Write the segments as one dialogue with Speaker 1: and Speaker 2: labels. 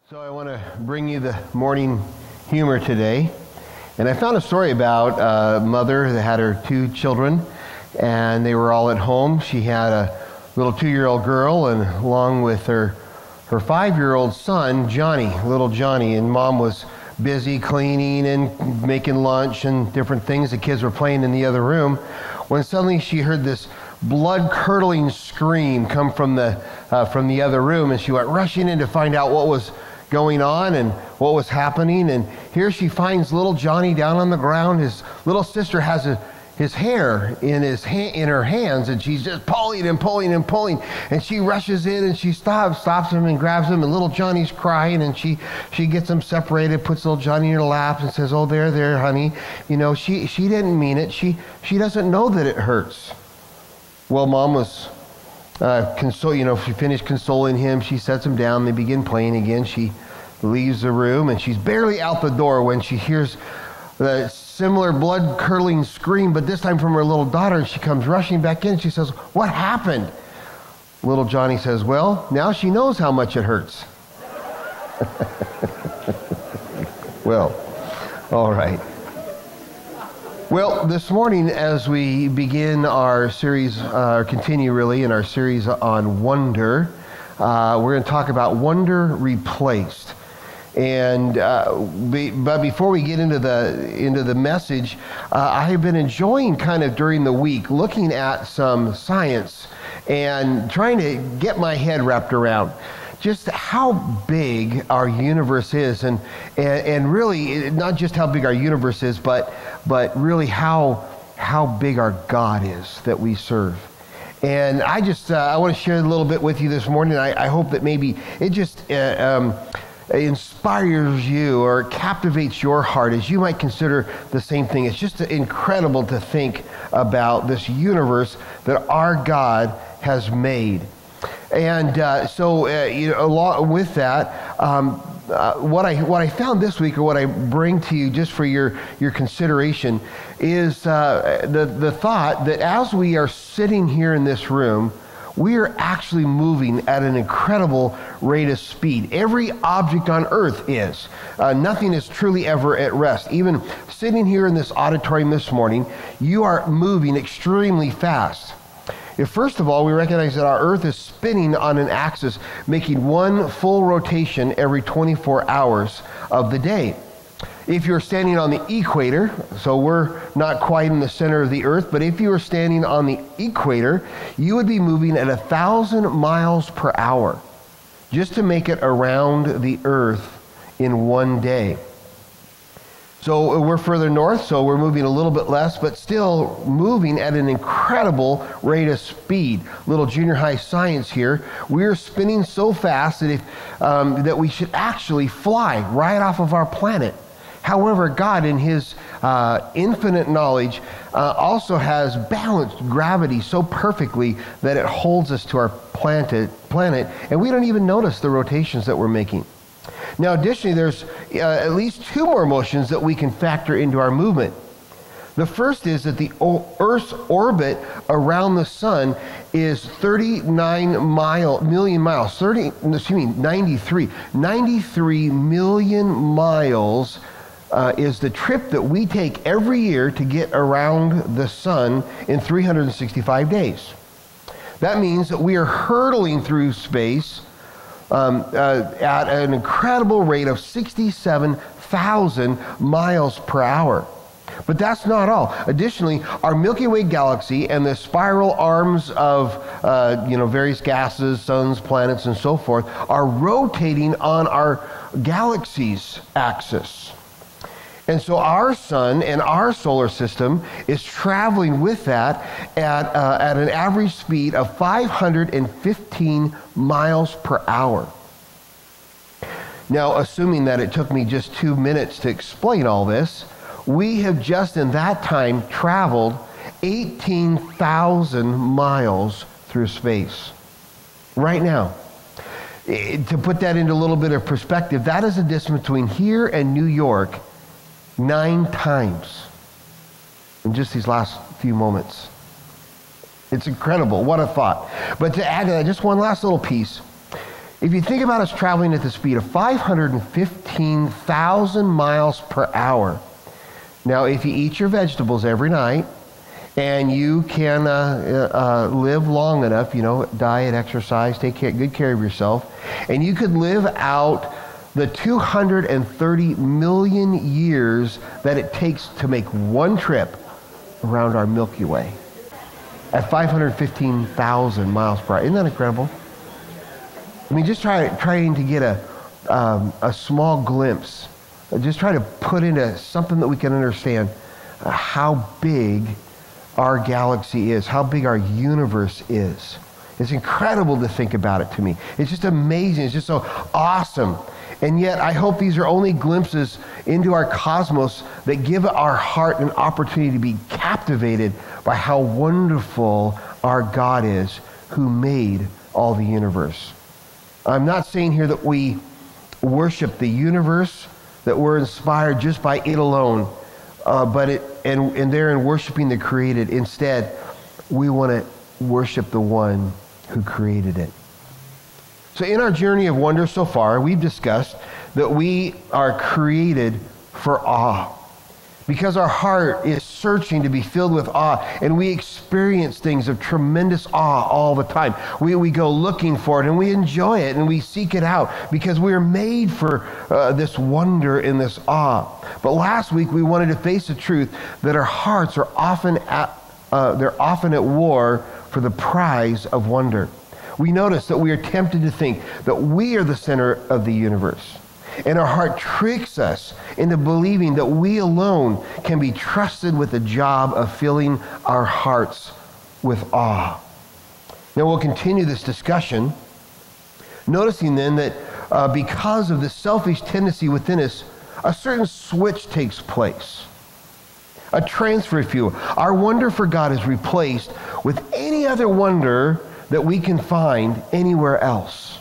Speaker 1: So I want to bring you the morning humor today. And I found a story about a mother that had her two children, and they were all at home. She had a little 2-year-old girl, and along with her 5-year-old son, little Johnny, and mom was busy cleaning and making lunch and different things. The kids were playing in the other room, when suddenly she heard this blood-curdling scream come from the other room, and she went rushing in to find out what was going on and what was happening. And here she finds little Johnny down on the ground. His little sister has his hair in her hands, and she's just pulling and pulling and pulling. And she rushes in and she stops him and grabs him, and little Johnny's crying, and she gets them separated, puts little Johnny in her lap and says, "Oh, there, honey. You know, she didn't mean it. She doesn't know that it hurts." Well, mom was she finished consoling him. She sets him down. They begin playing again. She leaves the room, and she's barely out the door when she hears the similar blood-curdling scream, but this time from her little daughter. And she comes rushing back in. She says, "What happened?" Little Johnny says, "Well, now she knows how much it hurts." Well, all right. Well, this morning, as we begin our series, continue really in our series on wonder, we're going to talk about wonder replaced. And but before we get into the message, I have been enjoying kind of during the week looking at some science and trying to get my head wrapped around just how big our universe is, and really not just how big our universe is, but really how big our God is that we serve. And I want to share a little bit with you this morning. I hope that maybe it just inspires you or captivates your heart as you might consider the same thing. It's just incredible to think about this universe that our God has made. And along with that, what I found this week, or what I bring to you just for your consideration, is the thought that as we are sitting here in this room, we are actually moving at an incredible rate of speed. Every object on earth is. Nothing is truly ever at rest. Even sitting here in this auditorium this morning, you are moving extremely fast. If first of all, we recognize that our earth is spinning on an axis, making one full rotation every 24 hours of the day. If you're standing on the equator, so we're not quite in the center of the earth, but if you were standing on the equator, you would be moving at 1,000 miles per hour just to make it around the earth in one day. So we're further north, so we're moving a little bit less, but still moving at an incredible rate of speed. Little junior high science here. We're spinning so fast that that we should actually fly right off of our planet. However, God, in His infinite knowledge, also has balanced gravity so perfectly that it holds us to our planet, and we don't even notice the rotations that we're making. Now, additionally, there's at least two more motions that we can factor into our movement. The first is that the Earth's orbit around the sun is 93 million miles is the trip that we take every year to get around the sun in 365 days. That means that we are hurtling through space at an incredible rate of 67,000 miles per hour. But that's not all. Additionally, our Milky Way galaxy and the spiral arms of various gases, suns, planets, and so forth are rotating on our galaxy's axis. And so our sun and our solar system is traveling with that at an average speed of 515 miles per hour. Now, assuming that it took me just 2 minutes to explain all this, we have just in that time traveled 18,000 miles through space. Right now. To put that into a little bit of perspective, that is a distance between here and New York 9 times in just these last few moments. It's incredible. What a thought. But to add to that, just one last little piece. If you think about us traveling at the speed of 515,000 miles per hour, now if you eat your vegetables every night, and you can live long enough, diet, exercise, take good care of yourself, and you could live out the 230 million years that it takes to make one trip around our Milky Way at 515,000 miles per hour. Isn't that incredible? I mean, just trying to get a small glimpse, just try to put into something that we can understand how big our galaxy is, how big our universe is. It's incredible to think about it to me. It's just amazing. It's just so awesome. And yet, I hope these are only glimpses into our cosmos that give our heart an opportunity to be captivated by how wonderful our God is who made all the universe. I'm not saying here that we worship the universe, that we're inspired just by it alone, and therein worshiping the created. Instead, we want to worship the one who created it. So in our journey of wonder so far, we've discussed that we are created for awe, because our heart is searching to be filled with awe, and we experience things of tremendous awe all the time. We go looking for it, and we enjoy it, and we seek it out because we are made for this wonder and this awe. But last week we wanted to face the truth that our hearts are often at war for the prize of wonder. We notice that we are tempted to think that we are the center of the universe. And our heart tricks us into believing that we alone can be trusted with the job of filling our hearts with awe. Now we'll continue this discussion, noticing then that because of the selfish tendency within us, a certain switch takes place. A transfer, if you will. Our wonder for God is replaced with any other wonder that we can find anywhere else.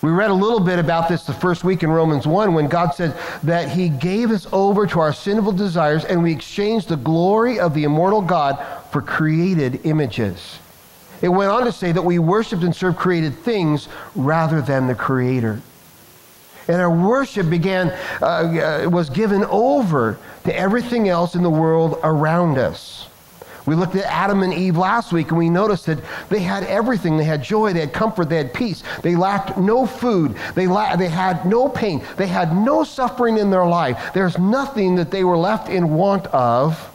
Speaker 1: We read a little bit about this the first week in Romans 1 when God said that he gave us over to our sinful desires and we exchanged the glory of the immortal God for created images. It went on to say that we worshiped and served created things rather than the Creator. And our worship was given over to everything else in the world around us. We looked at Adam and Eve last week, and we noticed that they had everything. They had joy, they had comfort, they had peace. They lacked no food. They had no pain. They had no suffering in their life. There's nothing that they were left in want of,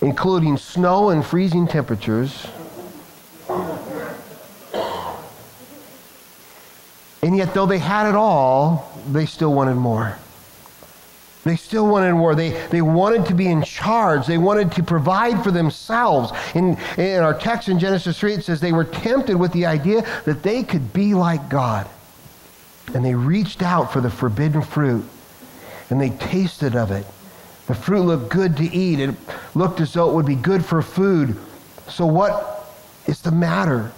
Speaker 1: including snow and freezing temperatures. And yet, though they had it all, they still wanted more. They still wanted more. They wanted to be in charge. They wanted to provide for themselves. In our text in Genesis 3, it says they were tempted with the idea that they could be like God. And they reached out for the forbidden fruit, and they tasted of it. The fruit looked good to eat. It looked as though it would be good for food. So what is the matter?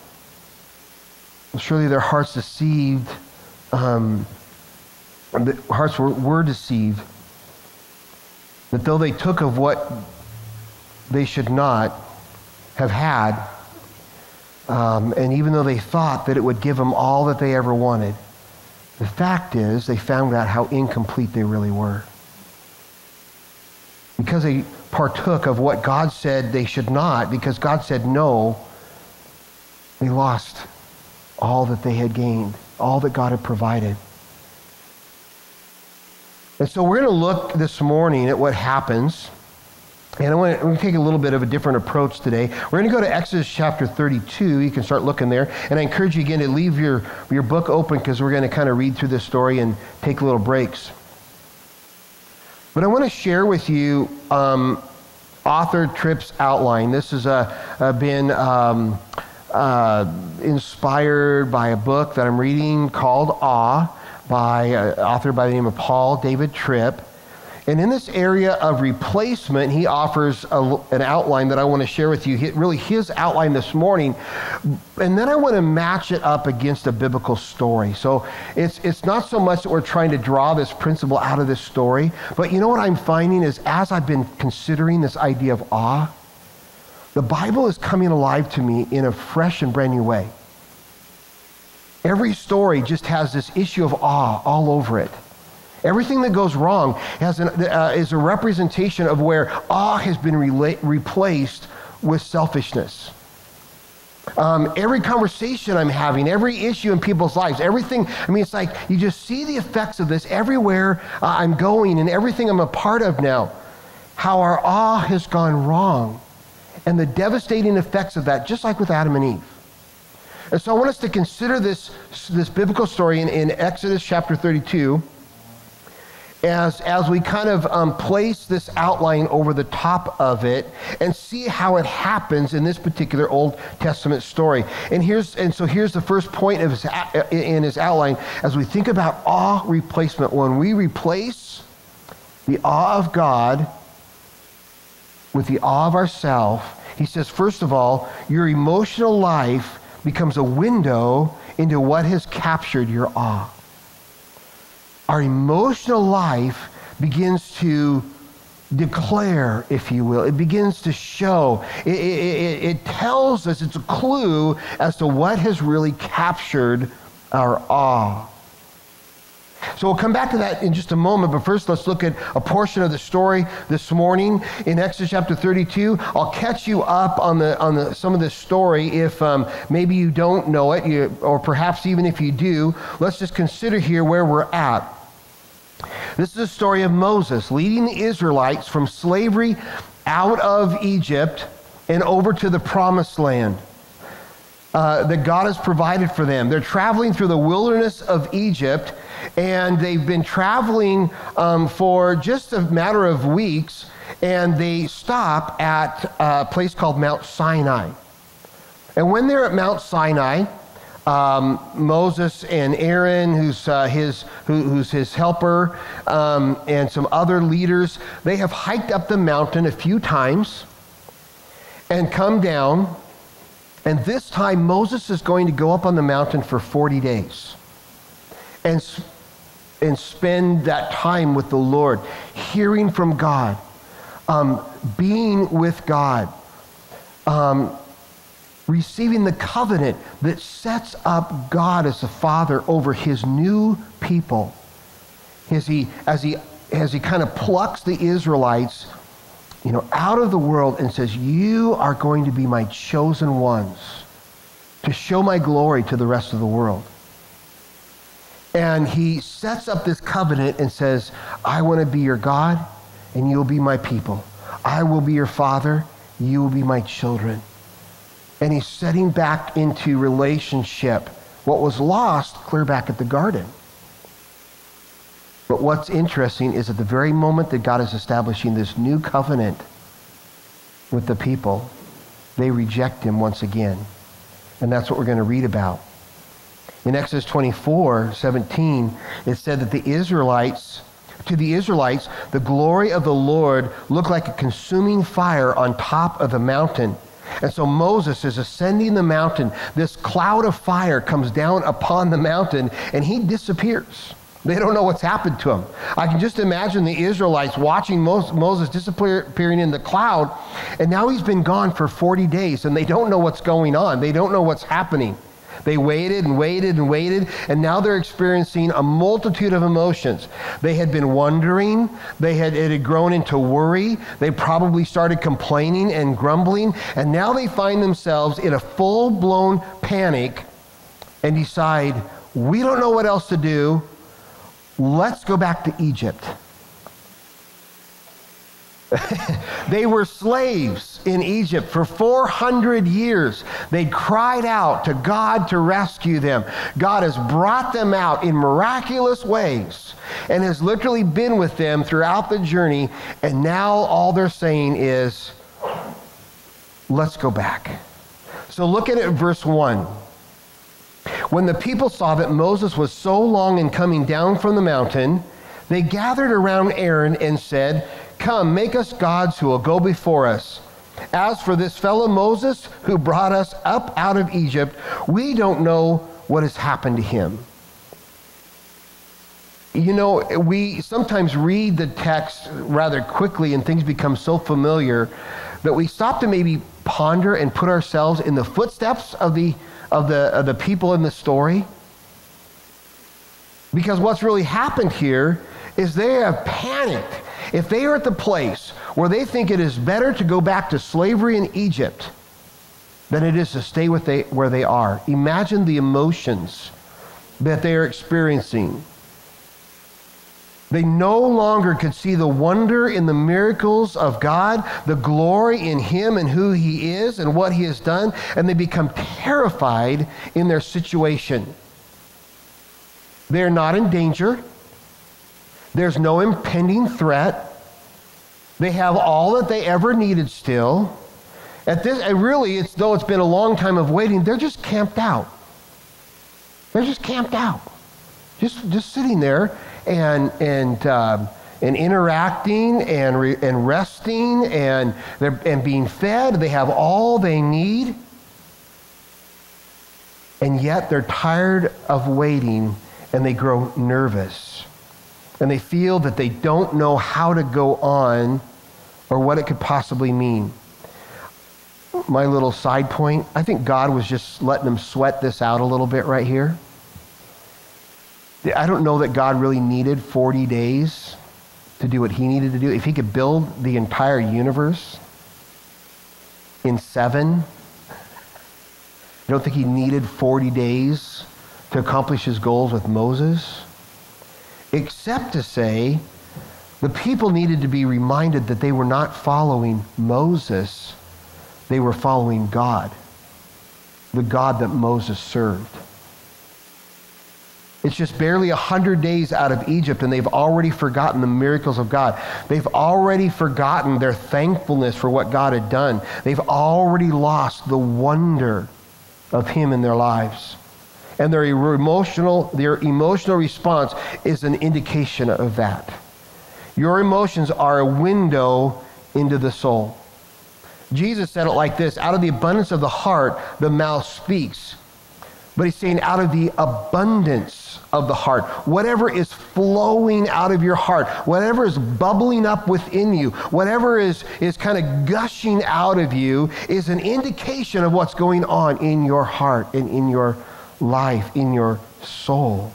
Speaker 1: Well, surely their hearts deceived. The hearts were deceived. That though they took of what they should not have had, and even though they thought that it would give them all that they ever wanted, the fact is they found out how incomplete they really were. Because they partook of what God said they should not, because God said no, they lost all that they had gained, all that God had provided. And so we're going to look this morning at what happens. And we're going to take a little bit of a different approach today. We're going to go to Exodus chapter 32. You can start looking there. And I encourage you again to leave your book open because we're going to kind of read through this story and take little breaks. But I want to share with you author Tripp's outline. This has been inspired by a book that I'm reading called Awe, by an author by the name of Paul David Tripp. And in this area of replacement, he offers an outline that I want to share with you, really his outline this morning. And then I want to match it up against a biblical story. So it's not so much that we're trying to draw this principle out of this story, but you know what I'm finding is as I've been considering this idea of awe, the Bible is coming alive to me in a fresh and brand new way. Every story just has this issue of awe all over it. Everything that goes wrong is a representation of where awe has been replaced with selfishness. Every conversation I'm having, every issue in people's lives, everything, it's like you just see the effects of this everywhere I'm going and everything I'm a part of now. How our awe has gone wrong and the devastating effects of that, just like with Adam and Eve. And so I want us to consider this biblical story in Exodus chapter 32 as we kind of place this outline over the top of it and see how it happens in this particular Old Testament story. And so here's the first point in his outline as we think about awe replacement. When we replace the awe of God with the awe of ourselves, he says, first of all, your emotional life becomes a window into what has captured your awe. Our emotional life begins to declare, if you will. It begins to show. It tells us, it's a clue as to what has really captured our awe. So we'll come back to that in just a moment, but first let's look at a portion of the story this morning in Exodus chapter 32. I'll catch you up on some of this story if maybe you don't know it, or perhaps even if you do. Let's just consider here where we're at. This is a story of Moses leading the Israelites from slavery out of Egypt and over to the promised land that God has provided for them. They're traveling through the wilderness of Egypt, and they've been traveling for just a matter of weeks, and they stop at a place called Mount Sinai. And when they're at Mount Sinai, Moses and Aaron, who's his helper, and some other leaders, they have hiked up the mountain a few times and come down. And this time, Moses is going to go up on the mountain for 40 days and spend that time with the Lord, hearing from God, being with God, receiving the covenant that sets up God as the Father over his new people. As he kind of plucks the Israelites, out of the world and says, you are going to be my chosen ones to show my glory to the rest of the world. And he sets up this covenant and says, I want to be your God and you'll be my people. I will be your father, you will be my children. And he's setting back into relationship what was lost clear back at the garden. But what's interesting is at the very moment that God is establishing this new covenant with the people, they reject him once again. And that's what we're going to read about. In Exodus 24:17, it said that to the Israelites, the glory of the Lord looked like a consuming fire on top of the mountain. And so Moses is ascending the mountain. This cloud of fire comes down upon the mountain, and he disappears. They don't know what's happened to him. I can just imagine the Israelites watching Moses disappearing in the cloud, and now he's been gone for 40 days, and they don't know what's going on. They don't know what's happening. They waited and waited and waited, and now they're experiencing a multitude of emotions. They had been wondering. It had grown into worry. They probably started complaining and grumbling, and now they find themselves in a full-blown panic and decide, we don't know what else to do. Let's go back to Egypt. They were slaves in Egypt for 400 years. They cried out to God to rescue them. God has brought them out in miraculous ways and has literally been with them throughout the journey. And now all they're saying is, let's go back. So look at it, verse 1. When the people saw that Moses was so long in coming down from the mountain, they gathered around Aaron and said, come, make us gods who will go before us. As for this fellow Moses who brought us up out of Egypt, we don't know what has happened to him. We sometimes read the text rather quickly and things become so familiar that we stop to maybe ponder and put ourselves in the footsteps of the people in the story. Because what's really happened here is they have panicked. If they are at the place where they think it is better to go back to slavery in Egypt than it is to stay where they are, imagine the emotions that they are experiencing. They no longer could see the wonder in the miracles of God, the glory in Him and who He is and what He has done, and they become terrified in their situation. They're not in danger. There's no impending threat. They have all that they ever needed still. Though it's been a long time of waiting, they're just camped out. They're just camped out. Just sitting there and interacting and resting and being fed. They have all they need. And yet they're tired of waiting and they grow nervous. And they feel that they don't know how to go on or what it could possibly mean. My little side point, I think God was just letting them sweat this out a little bit right here. I don't know that God really needed 40 days to do what He needed to do. If He could build the entire universe in 7, I don't think He needed 40 days to accomplish His goals with Moses. Except to say, the people needed to be reminded that they were not following Moses, they were following God, the God that Moses served. It's just barely 100 days out of Egypt, and they've already forgotten the miracles of God. They've already forgotten their thankfulness for what God had done. They've already lost the wonder of Him in their lives. And their emotional response is an indication of that. Your emotions are a window into the soul. Jesus said it like this: out of the abundance of the heart, the mouth speaks. But He's saying out of the abundance of the heart, whatever is flowing out of your heart, whatever is bubbling up within you, whatever is kind of gushing out of you is an indication of what's going on in your heart and in your life, in your soul.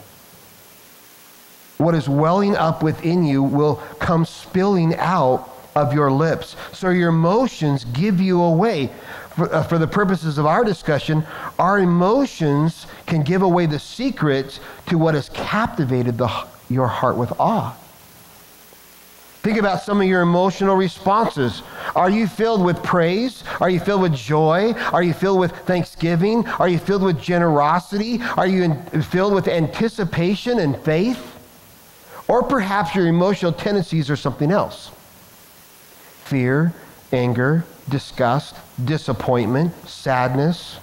Speaker 1: What is welling up within you will come spilling out of your lips. So your emotions give you away. For the purposes of our discussion, our emotions can give away the secret to what has captivated your heart with awe. Think about some of your emotional responses. Are you filled with praise? Are you filled with joy? Are you filled with thanksgiving? Are you filled with generosity? Are you filled with anticipation and faith? Or perhaps your emotional tendencies are something else. Fear, anger, disgust, disappointment, sadness.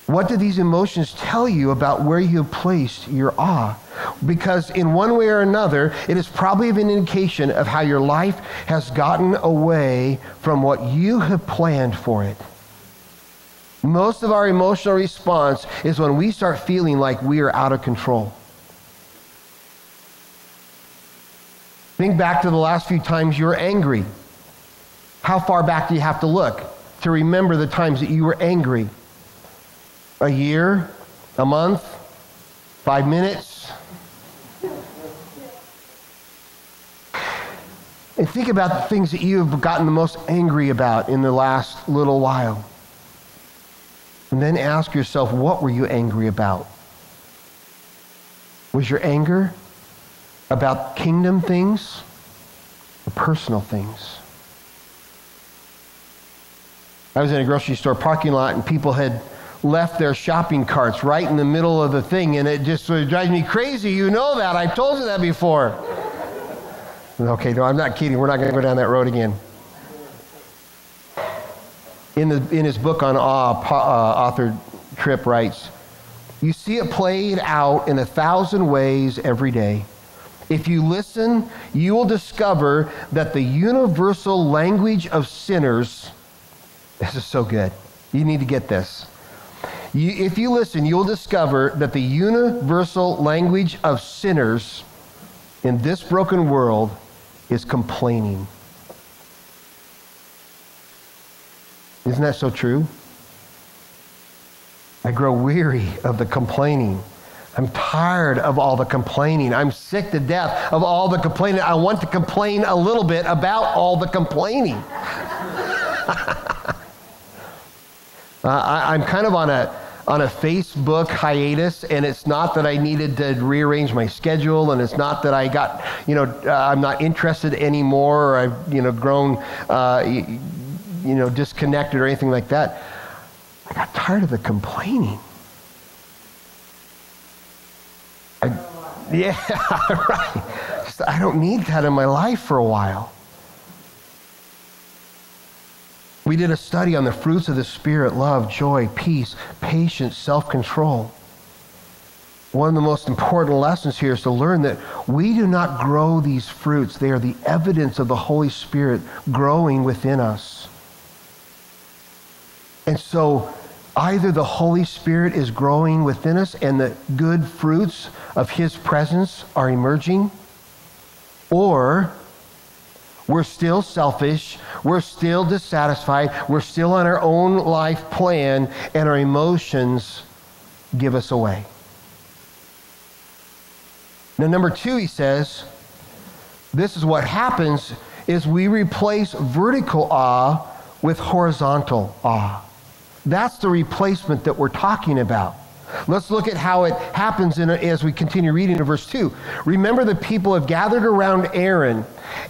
Speaker 1: What do these emotions tell you about where you have placed your awe? Because in one way or another, it is probably an indication of how your life has gotten away from what you have planned for it. Most of our emotional response is when we start feeling like we are out of control. Think back to the last few times you were angry. How far back do you have to look to remember the times that you were angry? A year? A month? 5 minutes? And think about the things that you have gotten the most angry about in the last little while. And then ask yourself, what were you angry about? Was your anger about kingdom things or personal things? I was in a grocery store parking lot and people had left their shopping carts right in the middle of the thing, and it just sort of drives me crazy. You know that. I told you that before. Okay, no, I'm not kidding. We're not going to go down that road again. In his book on awe, author Tripp writes, "You see it played out in 1,000 ways every day. If you listen, you will discover that the universal language of sinners," this is so good. You need to get this. If you listen, you'll discover that the universal language of sinners in this broken world is complaining. Isn't that so true? I grow weary of the complaining. I'm tired of all the complaining. I'm sick to death of all the complaining. I want to complain a little bit about all the complaining. I'm kind of on a Facebook hiatus, and it's not that I needed to rearrange my schedule, and it's not that I got, I'm not interested anymore, or I've, grown, disconnected or anything like that. I got tired of the complaining. Yeah, right. I don't need that in my life for a while. We did a study on the fruits of the Spirit: love, joy, peace, patience, self-control. One of the most important lessons here is to learn that we do not grow these fruits. They are the evidence of the Holy Spirit growing within us. And so either the Holy Spirit is growing within us and the good fruits of His presence are emerging, or we're still selfish, we're still dissatisfied, we're still on our own life plan, and our emotions give us away. Now, number 2, he says, this is what happens is we replace vertical awe with horizontal awe. That's the replacement that we're talking about. Let's look at how it happens as we continue reading in verse 2. Remember, the people have gathered around Aaron,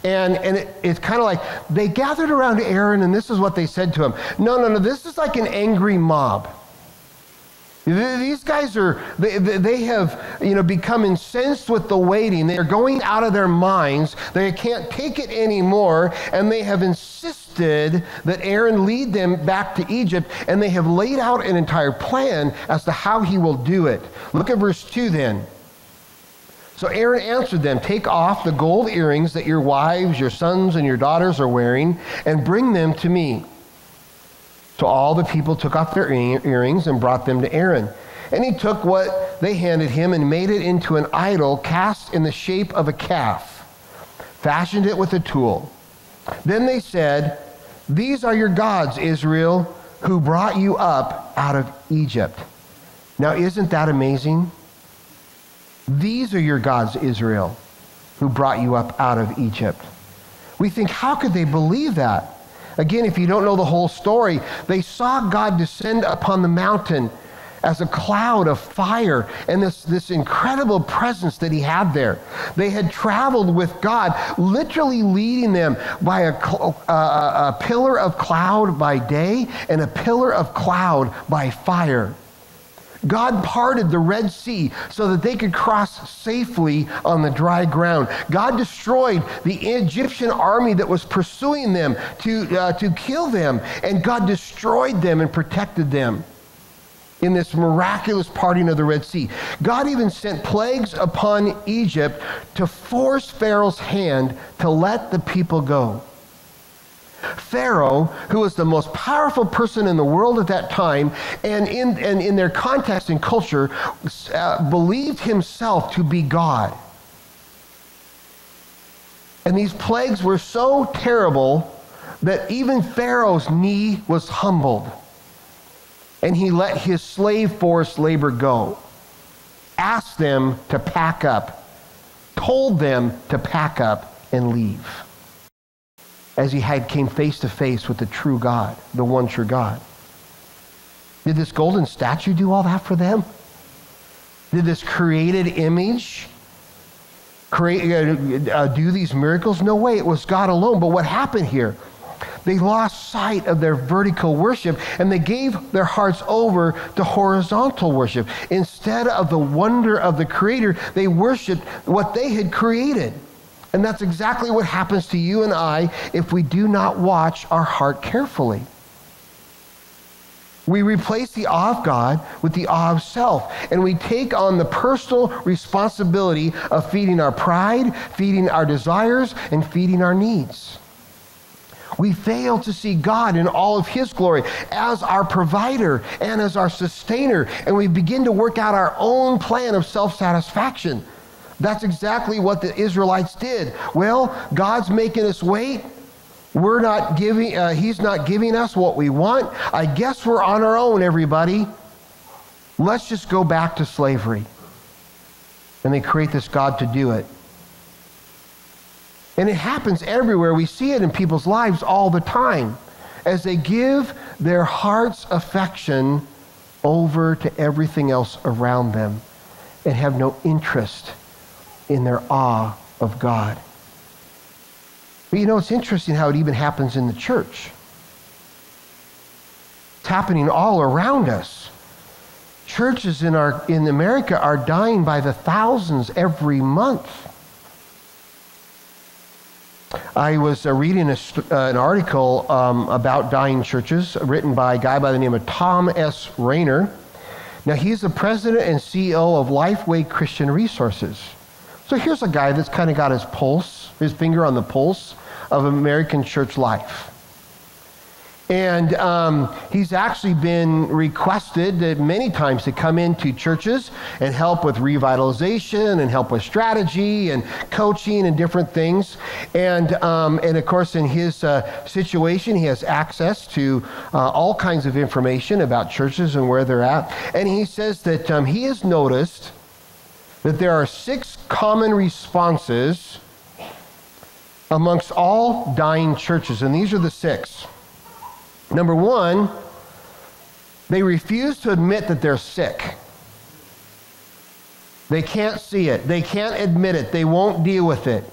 Speaker 1: and it's kind of like they gathered around Aaron, and this is what they said to him. No, this is like an angry mob. These guys they have become incensed with the waiting. They are going out of their minds. They can't take it anymore, and they have insisted that Aaron lead them back to Egypt, and they have laid out an entire plan as to how he will do it. Look at verse 2 then. So Aaron answered them, "Take off the gold earrings that your wives, your sons, and your daughters are wearing, and bring them to me." So all the people took off their earrings and brought them to Aaron. And he took what they handed him and made it into an idol cast in the shape of a calf, fashioned it with a tool. Then they said, "These are your gods, Israel, who brought you up out of Egypt." Now, isn't that amazing? These are your gods, Israel, who brought you up out of Egypt. We think, how could they believe that? Again, if you don't know the whole story, they saw God descend upon the mountain as a cloud of fire, and this incredible presence that he had there. They had traveled with God, literally leading them by a pillar of cloud by day and a pillar of cloud by fire. God parted the Red Sea so that they could cross safely on the dry ground. God destroyed the Egyptian army that was pursuing them to kill them, and God destroyed them and protected them in this miraculous parting of the Red Sea. God even sent plagues upon Egypt to force Pharaoh's hand to let the people go. Pharaoh, who was the most powerful person in the world at that time, and in their context and culture, believed himself to be God. And these plagues were so terrible that even Pharaoh's knee was humbled, and he let his slave force labor go, asked them to pack up, told them to pack up and leave, as he came face to face with the true God, the one true God. Did this golden statue do all that for them? Did this created image do these miracles? No way, it was God alone. But what happened here? They lost sight of their vertical worship, and they gave their hearts over to horizontal worship. Instead of the wonder of the Creator, they worshiped what they had created. And that's exactly what happens to you and I if we do not watch our heart carefully. We replace the awe of God with the awe of self, and we take on the personal responsibility of feeding our pride, feeding our desires, and feeding our needs. We fail to see God in all of His glory as our provider and as our sustainer, and we begin to work out our own plan of self-satisfaction. That's exactly what the Israelites did. Well, God's making us wait. He's not giving us what we want. I guess we're on our own, everybody. Let's just go back to slavery. And they create this God to do it. And it happens everywhere. We see it in people's lives all the time as they give their heart's affection over to everything else around them and have no interest in their awe of God. But you know, it's interesting how it even happens in the church. It's happening all around us. Churches in America are dying by the thousands every month. I was reading an article about dying churches written by a guy by the name of Tom S. Rainer. Now, he's the president and CEO of Lifeway Christian Resources. So here's a guy that's kind of got his finger on the pulse of American church life. And he's actually been requested many times to come into churches and help with revitalization and help with strategy and coaching and different things. And of course, in his situation, he has access to all kinds of information about churches and where they're at. And he says that he has noticed that there are 6 common responses amongst all dying churches. And these are the 6. Number 1, they refuse to admit that they're sick. They can't see it. They can't admit it. They won't deal with it.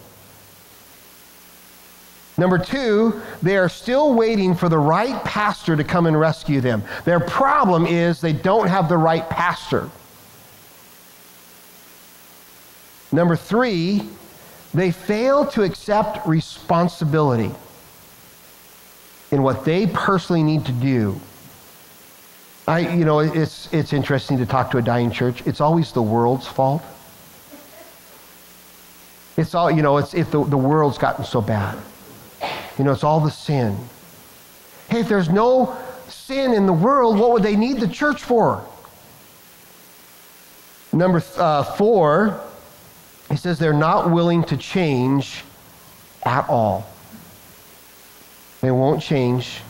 Speaker 1: Number 2, they are still waiting for the right pastor to come and rescue them. Their problem is they don't have the right pastor. Number 3, they fail to accept responsibility in what they personally need to do. It's interesting to talk to a dying church. It's always the world's fault. It's all, if the world's gotten so bad. It's all the sin. Hey, if there's no sin in the world, what would they need the church for? Number 4, he says they're not willing to change at all. They won't change.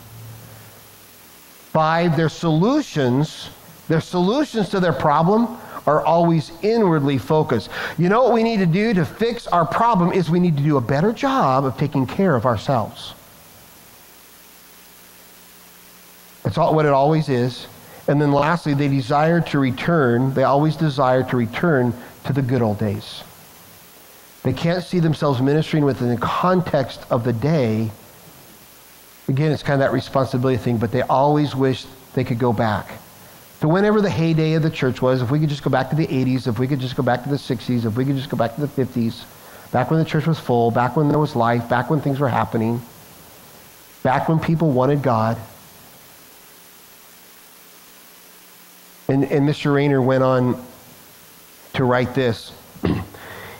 Speaker 1: 5, their solutions to their problem are always inwardly focused. You know what we need to do to fix our problem is we need to do a better job of taking care of ourselves. That's what it always is. And then lastly, they always desire to return to the good old days. They can't see themselves ministering within the context of the day. Again, it's kind of that responsibility thing, but they always wish they could go back to whenever the heyday of the church was. If we could just go back to the 80s, if we could just go back to the 60s, if we could just go back to the 50s, back when the church was full, back when there was life, back when things were happening, back when people wanted God. And Mr. Rainer went on to write this.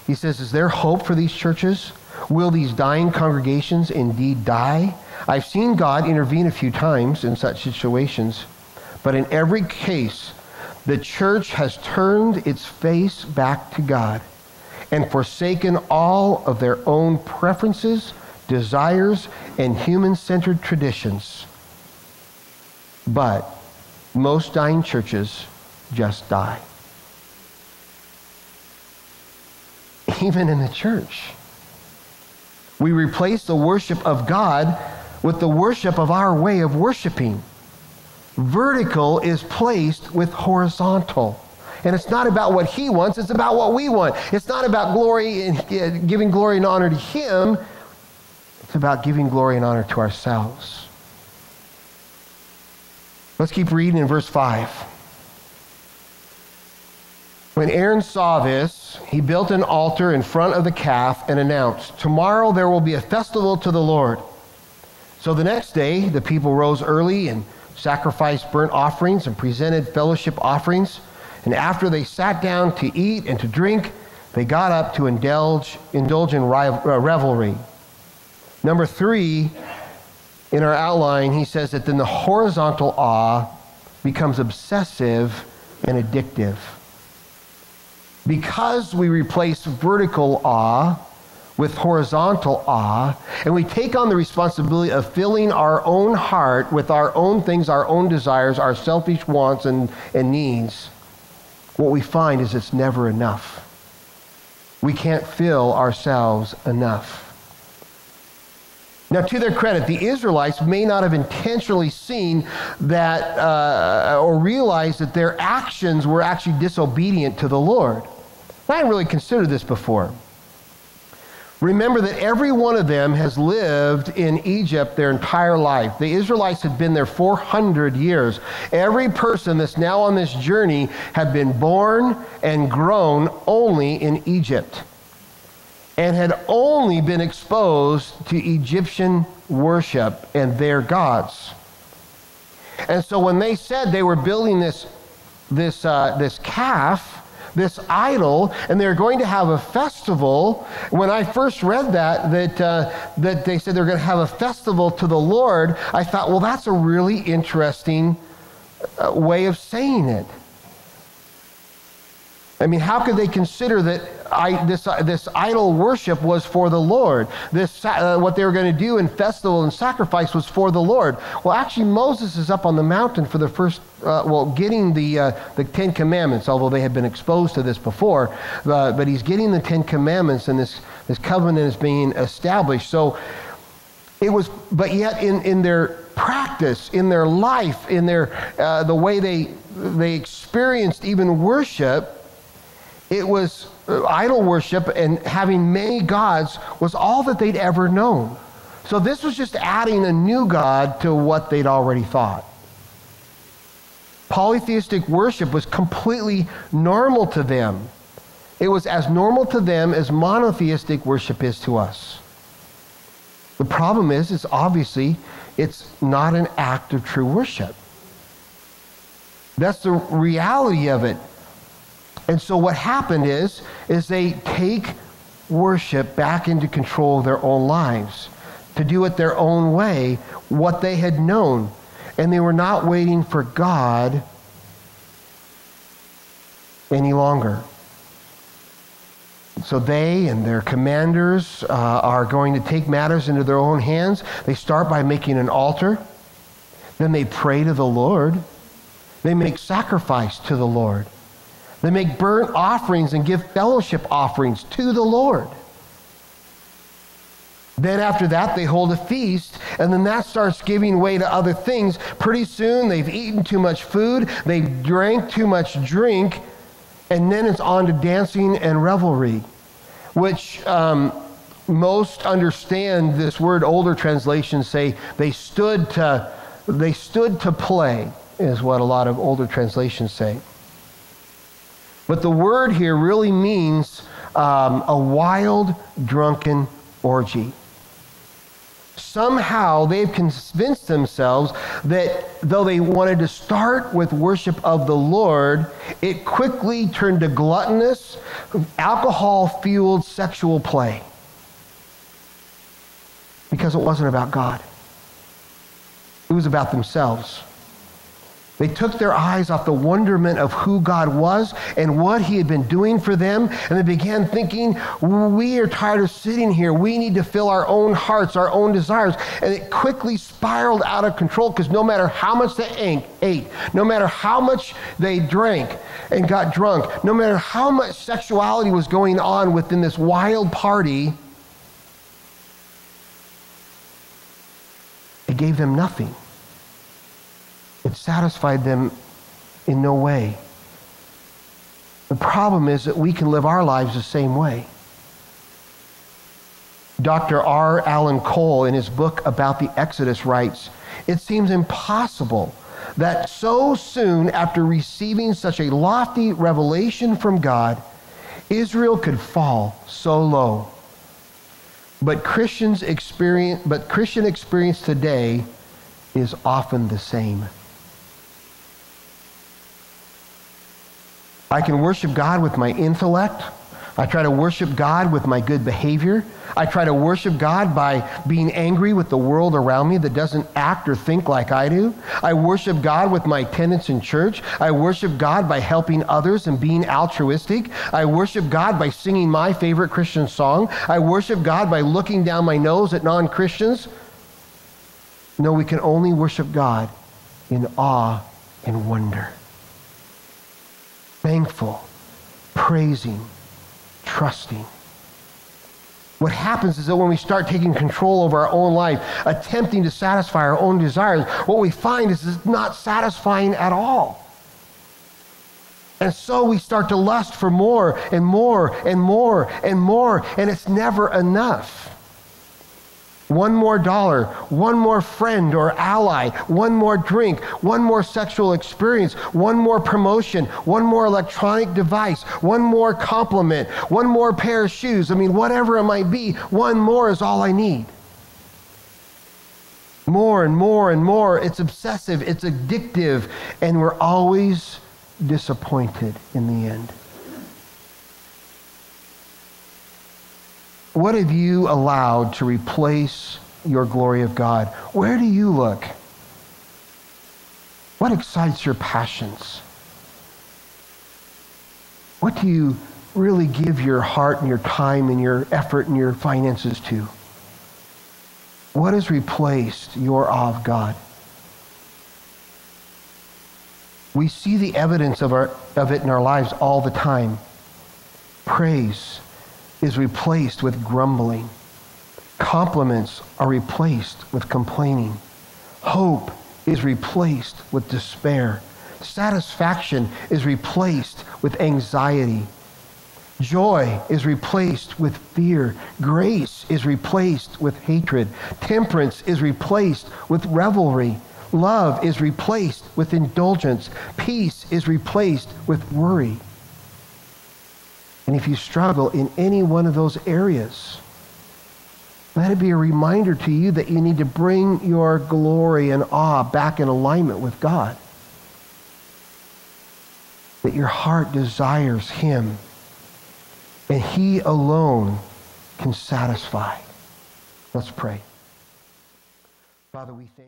Speaker 1: He says, is there hope for these churches? Will these dying congregations indeed die? I've seen God intervene a few times in such situations, but in every case, the church has turned its face back to God and forsaken all of their own preferences, desires, and human-centered traditions. But most dying churches just die. Even in the church. We replace the worship of God with the worship of our way of worshiping. Vertical is placed with horizontal. And it's not about what he wants, it's about what we want. It's not about glory and giving glory and honor to him. It's about giving glory and honor to ourselves. Let's keep reading in verse 5. When Aaron saw this, he built an altar in front of the calf and announced, tomorrow there will be a festival to the Lord. So the next day, the people rose early and sacrificed burnt offerings and presented fellowship offerings. And after they sat down to eat and to drink, they got up to indulge in revelry. Number 3, in our outline, he says that then the horizontal awe becomes obsessive and addictive. Because we replace vertical awe with horizontal awe, and we take on the responsibility of filling our own heart with our own things, our own desires, our selfish wants and needs, what we find is it's never enough. We can't fill ourselves enough. Now, to their credit, the Israelites may not have intentionally seen that or realized that their actions were actually disobedient to the Lord. I hadn't really considered this before. Remember that every one of them has lived in Egypt their entire life. The Israelites had been there 400 years. Every person that's now on this journey had been born and grown only in Egypt, and had only been exposed to Egyptian worship and their gods. And so when they said they were building this calf, this idol, and they're going to have a festival, when I first read that they said they're going to have a festival to the Lord, I thought, well, that's a really interesting way of saying it. I mean, how could they consider that this idol worship was for the Lord? What they were going to do in festival and sacrifice was for the Lord. Well, actually, Moses is up on the mountain for the first, getting the Ten Commandments, although they had been exposed to this before. But he's getting the Ten Commandments, and this covenant is being established. So it was, but yet in their practice, in their life, in their the way they experienced even worship, it was idol worship, and having many gods was all that they'd ever known. So this was just adding a new god to what they'd already thought. Polytheistic worship was completely normal to them. It was as normal to them as monotheistic worship is to us. The problem is obviously it's not an act of true worship. That's the reality of it. And so what happened is they take worship back into control of their own lives, to do it their own way, what they had known. And they were not waiting for God any longer. So they and their commanders are going to take matters into their own hands. They start by making an altar. Then they pray to the Lord. They make sacrifice to the Lord. They make burnt offerings and give fellowship offerings to the Lord. Then after that, they hold a feast, and then that starts giving way to other things. Pretty soon, they've eaten too much food, they've drank too much drink, and then it's on to dancing and revelry, which most understand this word. Older translations say they stood to play, is what a lot of older translations say. But the word here really means a wild, drunken orgy. Somehow they've convinced themselves that though they wanted to start with worship of the Lord, it quickly turned to gluttonous, alcohol-fueled sexual play. Because it wasn't about God. It was about themselves. They took their eyes off the wonderment of who God was and what he had been doing for them, and they began thinking, we are tired of sitting here. We need to fill our own hearts, our own desires. And it quickly spiraled out of control, because no matter how much they ate, no matter how much they drank and got drunk, no matter how much sexuality was going on within this wild party, it gave them nothing. It satisfied them in no way. The problem is that we can live our lives the same way. Dr. R. Alan Cole, in his book about the Exodus, writes, "It seems impossible that so soon after receiving such a lofty revelation from God, Israel could fall so low. But Christian experience today is often the same." I can worship God with my intellect. I try to worship God with my good behavior. I try to worship God by being angry with the world around me that doesn't act or think like I do. I worship God with my attendance in church. I worship God by helping others and being altruistic. I worship God by singing my favorite Christian song. I worship God by looking down my nose at non-Christians. No, we can only worship God in awe and wonder. Thankful, praising, trusting. What happens is that when we start taking control of our own life, attempting to satisfy our own desires, what we find is it's not satisfying at all. And so we start to lust for more and more and more and more, and it's never enough. One more dollar, one more friend or ally, one more drink, one more sexual experience, one more promotion, one more electronic device, one more compliment, one more pair of shoes. I mean, whatever it might be, one more is all I need. More and more and more. It's obsessive, it's addictive, and we're always disappointed in the end. What have you allowed to replace your glory of God? Where do you look? What excites your passions? What do you really give your heart and your time and your effort and your finances to? What has replaced your awe of God? We see the evidence of it in our lives all the time. Praise is replaced with grumbling. Compliments are replaced with complaining. Hope is replaced with despair. Satisfaction is replaced with anxiety. Joy is replaced with fear. Grace is replaced with hatred. Temperance is replaced with revelry. Love is replaced with indulgence. Peace is replaced with worry. And if you struggle in any one of those areas, let it be a reminder to you that you need to bring your glory and awe back in alignment with God. That your heart desires Him, and He alone can satisfy. Let's pray. Father, we thank you.